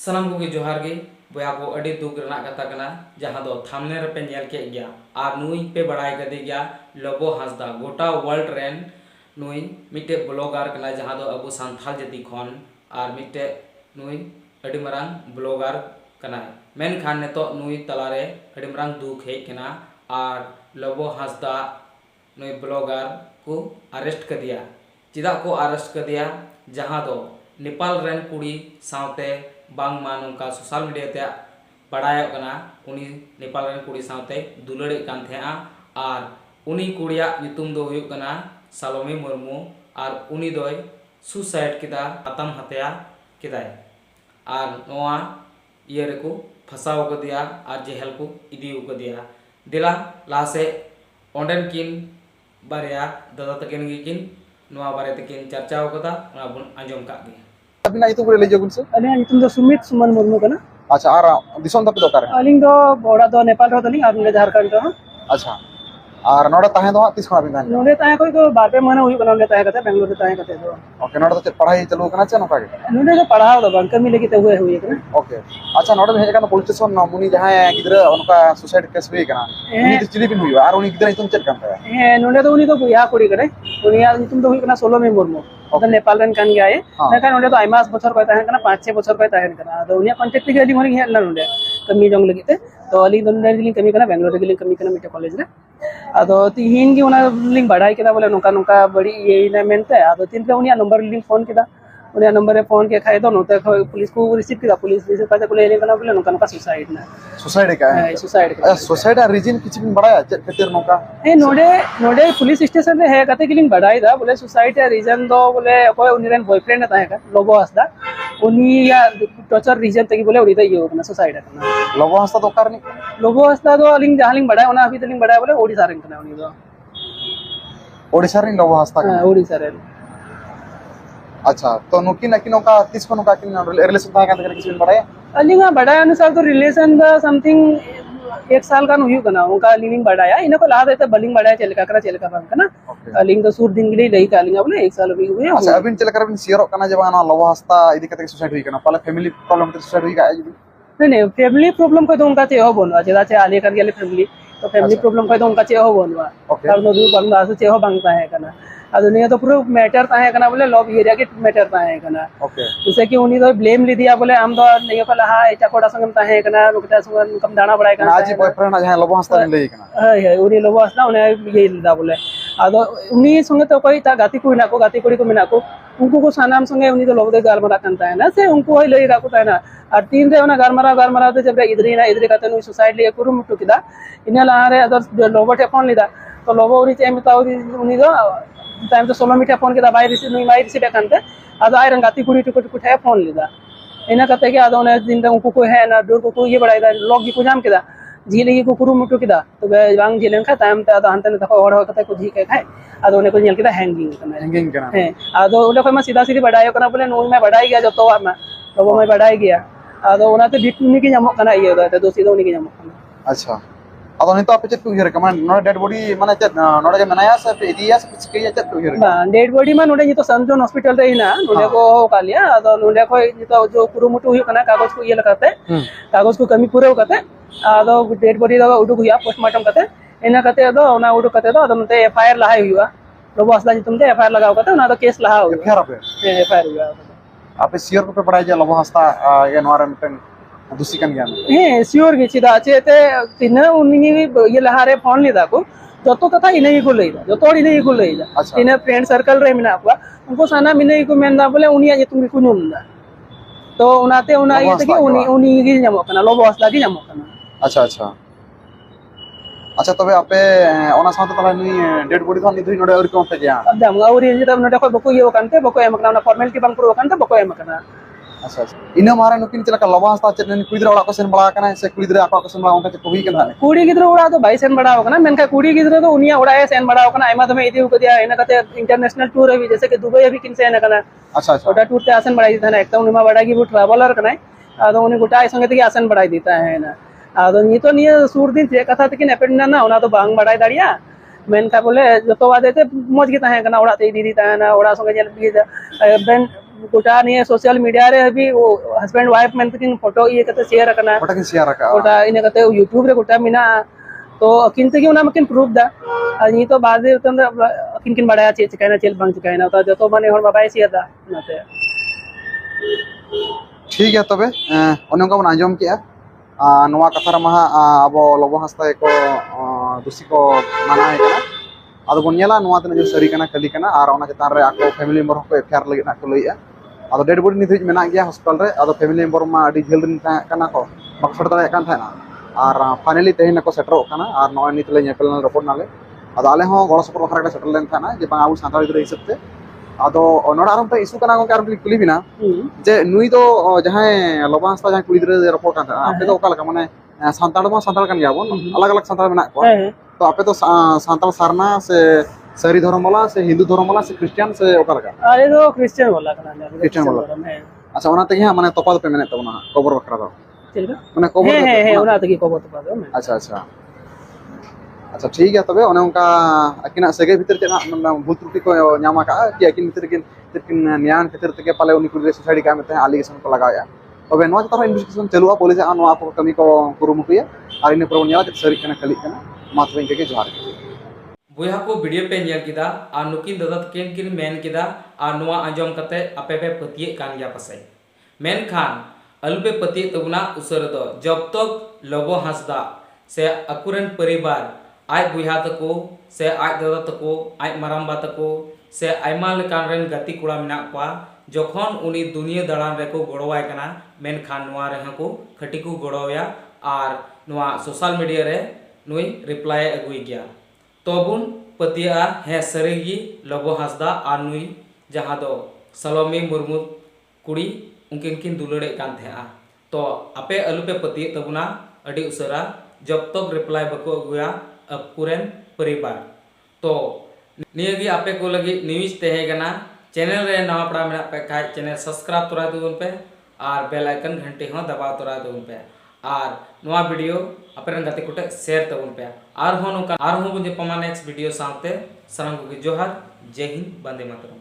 सानाम को जोहार गे बया को अड़ी दुख रना कथा कना जहां दो थामने रे पे नेल के गया आर नुई पे बड़ाई कर दे गया लोबो हांसदा गोटा वर्ल्ड रेन नुई मिटे ब्लॉगर कना जहां दो अबु संथाल जति खन आर मिटे नुई अड़ी मरांग ब्लॉगर कना मेन खान ने तो नुई तलारे अड़ी मरांग दुख हे कना are Lobo Hansda Nooyi blogger को अरेस्ट कर दिया चिदा को अरेस्ट कर दिया जहां दो नेपाल रेन कुड़ी सावते बांग मानुका सोशल मीडिया ते बड़ाय कना उनी नेपाल रेन कुड़ी सावते दुलड़े कान थेआ आर उनी कुड़िया नितुम दो हुयु कना सालोमी मुर्मू आर उनी दोय सुसाइड किदा आत्म हत्या किदाय आर नोआ ये रेको फसाव को दिया आर जेहल को इदी को दिया दिला लासे ओंडन किन बारिया दादा तकिन गिकिन नोआ बारे तकिन चर्चा कदा ओना बुन आंजम का गे अभी ना इतु ले जगुन से अलिंग नितुम दो सुमित सुमन मुर्मू कना। अच्छा आर दिसों तक दो करे अलिंग दो बोड़ा दो नेपाल रो तलिंग आर झारखंड रो। अच्छा आर नोडा ताहे दो तीस खना बिंदान नोडे ताहे कोई तो बार पे मने हुई बना ले ताहे कते बेंगलुरु ताहे कते दो। ओके नोडा तो पढ़ाई चलो कना चनो कागे नोडे तो पढ़ाओ दो बंक मिले किते हुए कना। ओके अच्छा नोडा में हेका पुलिस स्टेशन न मुनी जहां गिदरा उनका सुसाइड केस हुई कना उनी तो चिली बिन हुई आर उनी गिदरा तुम चेक करता है नोडे तो उनी तो बुया कुड़ी करे दुनिया तुम तो हुई कना सोलोमी मुर्मू तो नेपाल रन कान गया है ना नोडे तो आइमास बछर को ताहे कना 5-6 बछर को ताहे कना तो उनिया कांटेक्ट के अली मोरी हेला नोडे कमी जंग लगिते तो अली दोनों लिंग कमी कना बेंगलुरु के लिंग कमी कना मिटे कॉलेज रे आदो तीन की उना लिंग बढ़ाई केदा बोले नोका नोका बड़ी ये ना मेनते आदो तीन पे उनिया नंबर लिंग फोन केदा उनिया नंबर रे फोन के खाए दो नोते पुलिस को रिसीव केदा पुलिस रिसीव करते बोले ने कना बोले नोका नोका सुसाइड ना सुसाइड का है सुसाइड अच्छा सुसाइड रीजन किछ बिन बड़ा है खातिर नोका ए नोडे पुलिस स्टेशन रे है कते के लिंग बढ़ाई दा बोले सुसाइड रीजन दो बोले कोई उनिरन बॉयफ्रेंड ताहे का लोबो हसदा उनी या टॉर्चर रीजन तक बोले उड़ी ये होना सुसाइड करना लोबो हस्ता तो करनी लोबो हसदा दो लिंग जहां लिंग बढ़ाई ओना अभी तक लिंग बढ़ाई बोले ओडिसा रन करना उनी दो ओडिसा रे लोबो हस्ता हां ओडिसा रे। अच्छा तो नुकी नकी नोका तीस को नोका किन रिलेशन था का किछ बिन बड़ा है अलिंगा बढ़ाया अनुसार तो रिलेशन दा समथिंग 1 साल का नुयु कना उनका लिंग बढ़ाया इनको ला देते बलिंग बढ़ाया चल का बंक ना लिंग तो सूर दिन गिले लई का लिंगा बोले 1 साल भी हुए। अच्छा अबिन चल कर अबिन शेयर कना जब ना लोबो हस्ता इदी कते सुसाइड हुई कना पहले फैमिली प्रॉब्लम ते सुसाइड हुई का नहीं फैमिली प्रॉब्लम को तो उनका चे हो बोलवा जेदा चे आले कर गेले फैमिली तो फैमिली प्रॉब्लम को तो उनका चे हो बोलवा तब नो दू बंदा से चे हो बंगता है कना अदुनिया तो पूरा मैटर ताहे कना बोले लव एरिया के मैटर ताहे कना ओके जैसे कि उनी तो ब्लेम ली दिया बोले हम तो नहीं कला हा एटा कोडा संगम ताहे कना रुकता संगम कम दाना बड़ाई कना आज बॉयफ्रेंड जहां लोबो हस्ता ले कना है उनी लोबो हस्ता उनी ये लिदा बोले आदो उनी संगे तो कोई ता गाती कुड़ी को मिना को उनको को सानाम संगे उनी तो लोबो दे गालमरा कानता है ना से उनको होय लई राको ता ना और तीन रे ओना गालमरा ते जब इधरी काते नु सुसाइड लिए कुरु मुटु किदा इना लारे अदर लोबो टे फोन लिदा तो लोबो उनी चे मिता उनी दो टाइम तो 16 मीटर फोन के बाय रिसीव नहीं बाय रिसीव करते आदो आय रंगाती कुड़ी टुकुट है फोन लिदा इना कते के आदो ने दिन उनको को है ना डोर को ये बड़ाई दा लॉक की को जाम केदा झीले को कुरु मुटु केदा तो बांग झीलेन खा टाइम ते आदो हंते ने तको और कते को झी के खाए आदो ने को नेल केदा हैंगिंग करना है आदो ओले को मैं सीधा सीधी बढ़ायो करना बोले नो मैं बढ़ाई गया जो तो मैं तो मैं बढ़ाई गया आदो ओनाते बिटनी की जमो करना ये होता है दो सीधो नहीं की जमो करना। अच्छा अदो नि तो आपे चेक टू रिकमेंड नो डेड बॉडी माने चेक नोडे मनाया से इदिया से के चेक टू बा डेड बॉडी मा नोडे तो संजोन हॉस्पिटल रे ना नोडे को कालिया अदो नोडे को तो जो कुरुमुटु हुई कना कागज को ये लगाते कागज को कमी पूरे करते अदो डेड बॉडी दो उडु हुआ पोस्टमार्टम करते इना करते अदो ना उडु करते दो अदो ते एफआईआर लहाई हुआ लोबो असला जी तुमते एफआईआर लगाओ करते ना तो केस लहा हुआ एफआईआर हुआ आपे शेयर को पे पढ़ाई जे लोबो हस्ता ये नोरा मिटन दूसरी कन ज्ञान हे श्योर गे चिदा चेते तिन उनी ये लहारे फोन लिदा को जतो कथा इने को लेदा जतो इने को लेदा तिने फ्रेंड सर्कल रे मिना को उनको साना मिने को मेनदा बोले उनिया जे तुम को नुनदा तो उनाते उना ये तके उनी गी जमो कना लोबो हस्ता गी जमो कना। अच्छा अच्छा अच्छा तबे आपे ओना साथ तला नी डेड बॉडी तो नी दुई नोडे और को पे जा अब दम और ये तब नोडे को बको ये कानते बको एम कना फॉर्मेलिटी बंग पुरो कानते बको एम कना। अच्छा अच्छा इना मारा नुकिन चला का लबा हस्ता चेन कुइदरा ओड़ा को सेन बड़ा कना से कुइदरा आका को सेन बड़ा उनका को हुई कना कुड़ी गिदरा ओड़ा तो भाई सेन बड़ा होकना मेनका कुड़ी गिदरा तो उनिया ओड़ा सेन बड़ा होकना आइमा तमे इदी को दिया इना कते इंटरनेशनल टूर है जैसे कि दुबई अभी किन से ना कना। अच्छा अच्छा ओटा टूर ते आसन बढ़ाई देता ना एक तो उनिमा बड़ा की वो ट्रैवलर कना आदो उनी गोटा संगे ते आसन बढ़ाई देता है ना आदो नी तो नी सूर दिन जे कथा तकिन एपेंड ना ओना तो बांग बढ़ाई दाड़िया मेनका बोले जतो वादे ते मौज की ताहे कना ओड़ा ते दी दी ताहे ना ओड़ा संगे जेल बी बेन गोटा नहीं सोशल मीडिया रे भी वो हस्बैंड वाइफ में तकिन फोटो ये कते शेयर करना गोटा किन शेयर का गोटा इने कते यूट्यूब रे गोटा मिना तो अकिन तकी उना मकिन प्रूफ दा अनि तो बाद रे तन अकिन किन बड़ा चे चिकायना चेल बांग चिकायना तो जतो माने हर बाबाई शेयर दा नाते ठीक है तबे ओने को आंजम किया नवा कथा रे महा अब लबो हांसदा को दोषी को माना है कना आदो बन नेला नवा तने जो सरी कना कली कना और ओना चतान रे आको फैमिली मेंबर को एफआईआर लगे ना को लइया आदो डेड बॉडी नित मेना गया हॉस्पिटल रे आदो फैमिली मेंबर मा अडी झेल दिन कना को बक्सर दाय कान थाना और फाइनली तेहन को सेटर कना और नय नित ले नेपल रिपोर्ट नाले आदो आले हो गड़ सपोर्ट बखरा सेटल लेन थाना जे बा आबु सांताली गिरे हिसाब ते आदो नोडा आरम पे इशू कना को कार कुली बिना जे नुई तो जहां लबा हांसदा जहां कुली गिरे रिपोर्ट कान था आपे तो ओका लगा माने सांताल मा सांताल कान गयाबो अलग अलग सांताल मेना को तो आपे तो सांताल सारना से सरी धर्म वाला से हिंदू धर्म वाला से क्रिश्चियन से ओका लगा अरे तो क्रिश्चियन वाला कना क्रिश्चियन वाला अच्छा ओना तही माने तोपा पे मेने तो ना कबर बखरा दो चलबा माने कबर है ओना तकी कबर तो पादो अच्छा अच्छा अच्छा ठीक है तबे ओने उनका अकिना सगे भीतर चना भूल त्रुटि को न्यामा का कि अकिन भीतर किन न्यान खातिर तके पाले उनी कुली सोसाइटी का में एलिगेशन को लगाया तबे नवा तरह इन्वेस्टिगेशन चलुआ पुलिस आ नवा को कमी को कुरुमुटुया और इन पर न्याला सरी कना खली कना मात्र इनके जोहार बुया को वीडियो पे नेल किदा आ नुकिन दादा केन किन मेन किदा आ नवा आंजम कते आपे पे पतिये कान गया पसे मेन खान अलु पे पतिये तबुना उसर दो जब तक लबो हांसदा से अकुरन परिवार आय बुया तको से आय दादा तको आय मारामबा तको से आयमा लेकान रेन गति कुड़ा मेना पा जखन उनी दुनिया दाड़ान रेको गड़वाय कना मेन खान नवा रे को खटी को गड़वाया और नवा सोशल मीडिया रे नुई रिप्लाई अगुई गया तबुन पतिया हे सरीगी लबो हांसदा और नुई जहां दो सलोमी मुर्मू कुड़ी उनकिन किन दुलड़े कान थे तो आपे अलु पे पतिये तबुना अडी उसरा जब तक रिप्लाई बको अगुया अकुरेन परिवार तो नियगी आपे को लगी न्यूज तहे गना चैनल रे नवा पड़ा मेना पे खाय चैनल सब्सक्राइब तोरा दुन पे और बेल आइकन घंटी हो दबा तोरा दुन पे और नवा वीडियो अपने गति कुटे शेयर तबुन पे और हो बुझे पमा नेक्स्ट वीडियो साथे सनम को जोहार जय हिंद वंदे मातरम।